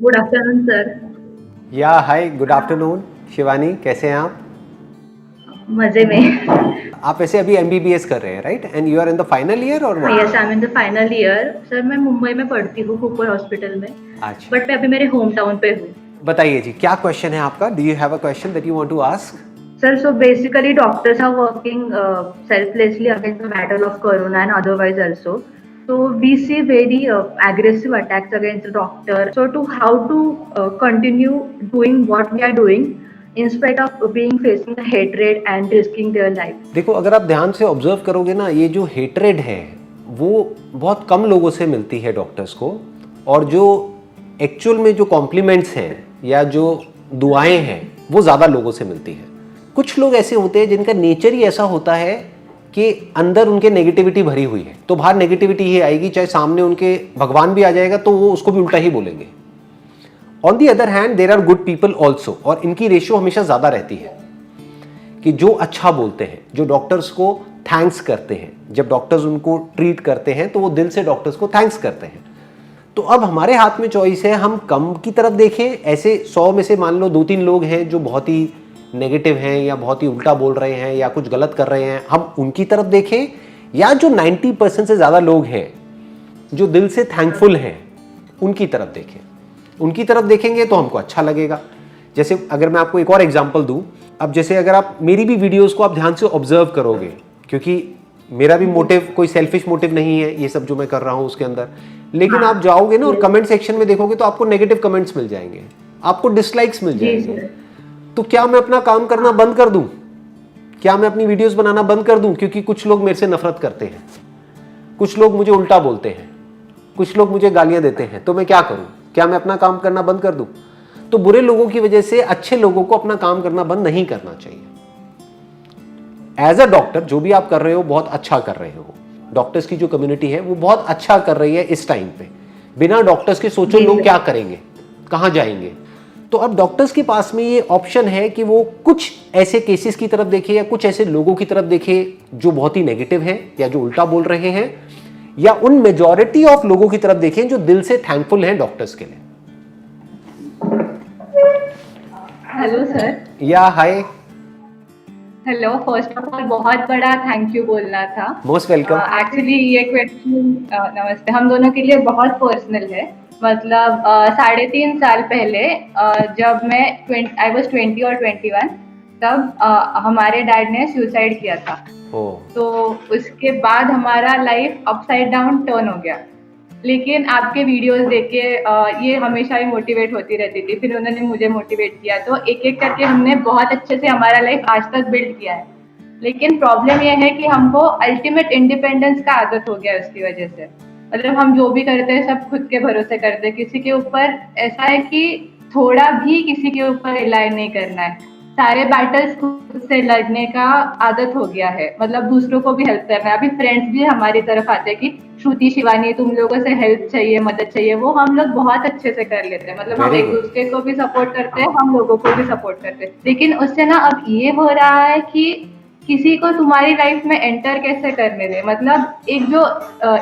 Good afternoon sir. या हाय, good afternoon. Shivani, कैसे हैं आप? मजे में। आप वैसे अभी एमबीबीएस कर रहे हैं, right? And you are in the final year और what? Yes, I am in the final year. Sir मैं मुंबई में पढ़ती हूँ, कूपर हॉस्पिटल में। अच्छा, बट मैं अभी मेरे होम टाउन पे हूँ। बताइए जी, क्या क्वेश्चन है आपका? Do you have a question that you want to ask? Sir, so basically doctors are working selflessly against the battle of corona and otherwise also. So we see very aggressive attacks against the doctor. So to how to continue doing what we are doing in spite of being facing the hatred and risking their life. देखो, अगर आप ध्यान से observe करोगे ना, ये जो hatred है वो बहुत कम लोगों से मिलती है डॉक्टर्स को। और जो एक्चुअल में जो कॉम्प्लीमेंट्स हैं या जो दुआएं हैं वो ज़्यादा लोगों से मिलती है। कुछ लोग ऐसे होते हैं जिनका नेचर ही ऐसा होता है कि अंदर उनके नेगेटिविटी भरी हुई है, तो बाहर नेगेटिविटी ही आएगी। चाहे सामने उनके भगवान भी आ जाएगा तो वो उसको भी उल्टा ही बोलेंगे। On the other hand there are good people also, और इनकी रेशियो हमेशा ज़्यादा रहती है कि जो अच्छा बोलते हैं, जो डॉक्टर्स को थैंक्स करते हैं। जब डॉक्टर्स उनको ट्रीट करते हैं तो वो दिल से डॉक्टर्स को थैंक्स करते हैं। तो अब हमारे हाथ में चॉइस है, हम कम की तरफ देखें। ऐसे 100 में से मान लो 2-3 लोग हैं जो बहुत ही नेगेटिव हैं या बहुत ही उल्टा बोल रहे हैं या कुछ गलत कर रहे हैं, हम उनकी तरफ देखें, या जो 90% से ज़्यादा लोग हैं जो दिल से थैंकफुल हैं उनकी तरफ देखें। उनकी तरफ देखेंगे तो हमको अच्छा लगेगा। जैसे अगर मैं आपको एक और एग्जांपल दूं, अब जैसे अगर आप मेरी भी वीडियोस को आप ध्यान से ऑब्जर्व करोगे, क्योंकि मेरा भी मोटिव कोई सेल्फिश मोटिव नहीं है ये सब जो मैं कर रहा हूं उसके अंदर, लेकिन आप जाओगे ना और कमेंट सेक्शन में देखोगे तो आपको नेगेटिव कमेंट्स मिल जाएंगे, आपको डिसलाइक्स मिल जाएंगे। तो क्या मैं अपना काम करना बंद कर दूं? क्या मैं अपनी वीडियोस बनाना बंद कर दूं क्योंकि कुछ लोग मेरे से नफरत करते हैं, कुछ लोग मुझे उल्टा बोलते हैं, कुछ लोग मुझे गालियां देते हैं? तो मैं क्या करूं? क्या मैं अपना काम करना बंद कर दूं? तो बुरे लोगों की वजह से अच्छे लोगों को अपना काम करना बंद नहीं करना चाहिए। एज अ डॉक्टर जो भी आप कर रहे हो बहुत अच्छा कर रहे हो। डॉक्टर्स की जो कम्युनिटी है वो बहुत अच्छा कर रही है इस टाइम पे। बिना डॉक्टर्स के सोचो लोग क्या करेंगे, कहां जाएंगे। तो अब डॉक्टर्स के पास में ये ऑप्शन है कि वो कुछ ऐसे केसेस की तरफ देखे या कुछ ऐसे लोगों की तरफ देखे जो बहुत ही नेगेटिव हैं या जो उल्टा बोल रहे हैं, या उन मेजॉरिटी ऑफ लोगों की तरफ देखें जो दिल से थैंकफुल हैं डॉक्टर्स के लिए। Hello sir. या हाय। हेलो, फर्स्ट ऑफ ऑल बहुत बड़ा थैंक यू बोलना था। Most welcome. एक्चुअली ये क्वेश्चन, नमस्ते, हम दोनों के लिए बहुत पर्सनल है। मतलब 3.5 साल पहले, जब मैं आई वॉज 20 और 21, तब हमारे डैड ने सुसाइड किया था। तो उसके बाद हमारा लाइफ अपसाइड डाउन टर्न हो गया। लेकिन आपके वीडियोस देख के ये हमेशा ही मोटिवेट होती रहती थी। फिर उन्होंने मुझे मोटिवेट किया, तो एक एक करके हमने बहुत अच्छे से हमारा लाइफ आज तक बिल्ड किया है। लेकिन प्रॉब्लम यह है कि हमको अल्टीमेट इंडिपेंडेंस का आदत हो गया उसकी वजह से। मतलब हम जो भी करते हैं सब खुद के भरोसे करते हैं, किसी के ऊपर ऐसा है कि थोड़ा भी किसी के ऊपर रिलाई नहीं करना है। सारे बैटल्स खुद से लड़ने का आदत हो गया है। मतलब दूसरों को भी हेल्प करना है। अभी फ्रेंड्स भी हमारी तरफ आते हैं कि श्रुति, शिवानी, तुम लोगों से हेल्प चाहिए, मदद चाहिए, वो हम लोग बहुत अच्छे से कर लेते हैं। मतलब हम एक दूसरे को भी सपोर्ट करते हैं, हम लोगों को भी सपोर्ट करते हैं। लेकिन उससे ना अब ये हो रहा है कि किसी को तुम्हारी लाइफ में एंटर कैसे करने दे। मतलब एक जो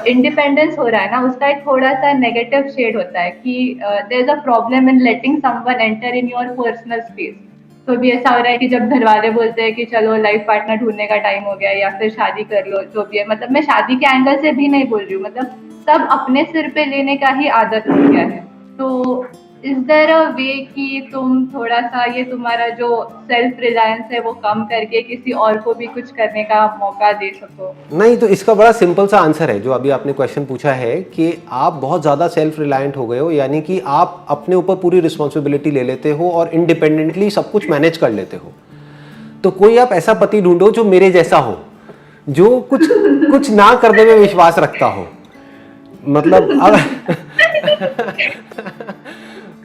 इंडिपेंडेंस हो रहा है ना, उसका एक थोड़ा सा नेगेटिव शेड होता है कि there is a problem in letting someone enter in your personal space. तो भी ऐसा हो रहा है कि जब घर वाले बोलते हैं कि चलो लाइफ पार्टनर ढूंढने का टाइम हो गया या फिर शादी कर लो, जो भी है। मतलब मैं शादी के एंगल से भी नहीं बोल रही हूँ, मतलब सब अपने सिर पे लेने का ही आदत हो गया है। तो इज देयर अ वे कि तुम थोड़ा सा ये तुम्हारा जो सेल्फ रिलायंस है वो कम करके किसी और को भी कुछ करने का मौका दे सको? नहीं, तो इसका बड़ा सिंपल सा आंसर है जो अभी आपने क्वेश्चन पूछा है कि आप बहुत ज़्यादा सेल्फ रिलायंट हो गए हो, यानी कि आप अपने ऊपर पूरी रिस्पॉन्सिबिलिटी ले लेते हो और इंडिपेंडेंटली सब कुछ मैनेज कर लेते हो। तो कोई आप ऐसा पति ढूंढो जो मेरे जैसा हो, जो कुछ कुछ ना करने में विश्वास रखता हो। मतलब अब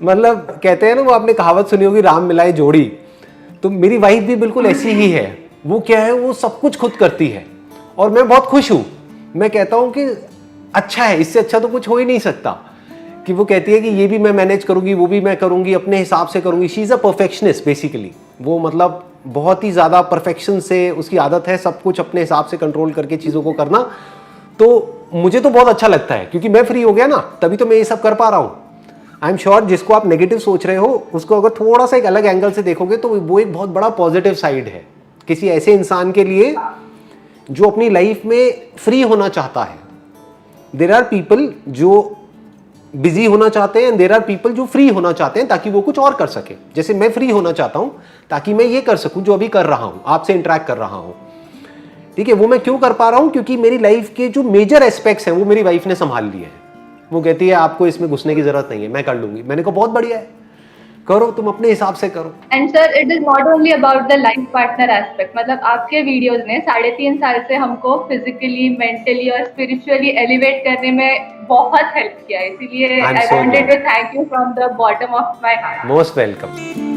मतलब कहते हैं ना, वो आपने कहावत सुनी होगी, राम मिलाए जोड़ी। तो मेरी वाइफ भी बिल्कुल ऐसी ही है। वो क्या है, वो सब कुछ खुद करती है और मैं बहुत खुश हूं। मैं कहता हूं कि अच्छा है, इससे अच्छा तो कुछ हो ही नहीं सकता। कि वो कहती है कि ये भी मैं मैनेज करूंगी, वो भी मैं करूंगी, अपने हिसाब से करूंगी। She is a perfectionist basically. वो मतलब बहुत ही ज्यादा परफेक्शन से उसकी आदत है, सब कुछ अपने हिसाब से कंट्रोल करके चीजों को करना। तो मुझे तो बहुत अच्छा लगता है क्योंकि मैं फ्री हो गया ना, तभी तो मैं ये सब कर पा रहा हूं। आई एम श्योर जिसको आप नेगेटिव सोच रहे हो उसको अगर थोड़ा सा एक अलग एंगल से देखोगे तो वो एक बहुत बड़ा पॉजिटिव साइड है किसी ऐसे इंसान के लिए जो अपनी लाइफ में फ्री होना चाहता है. देयर आर पीपल जो बिजी होना चाहते हैं एंड देयर आर पीपल जो फ्री होना चाहते हैं ताकि वो कुछ और कर सके. जैसे मैं फ्री होना चाहता हूं ताकि मैं ये कर सकूं जो अभी कर रहा हूं, आपसे इंटरेक्ट कर रहा हूं. ठीक है, वो मैं क्यों कर पा रहा हूं? क्योंकि मेरी लाइफ के जो मेजर एस्पेक्ट्स हैं वो मेरी वाइफ ने संभाल लिए हैं. वो कहती है आपको इसमें घुसने की जरूरत नहीं है, मैं कर लूंगी. मैंने कहा बहुत बढ़िया है, करो, तुम अपने हिसाब से करो. And sir it is not only about the life partner aspect. मतलब आपके वीडियोस ने 3.5 साल से हमको फिजिकली, मेंटली और स्पिरिचुअली एलिवेट करने में बहुत हेल्प किया. इसीलिए I wanted to thank you from the bottom of my heart. Most welcome.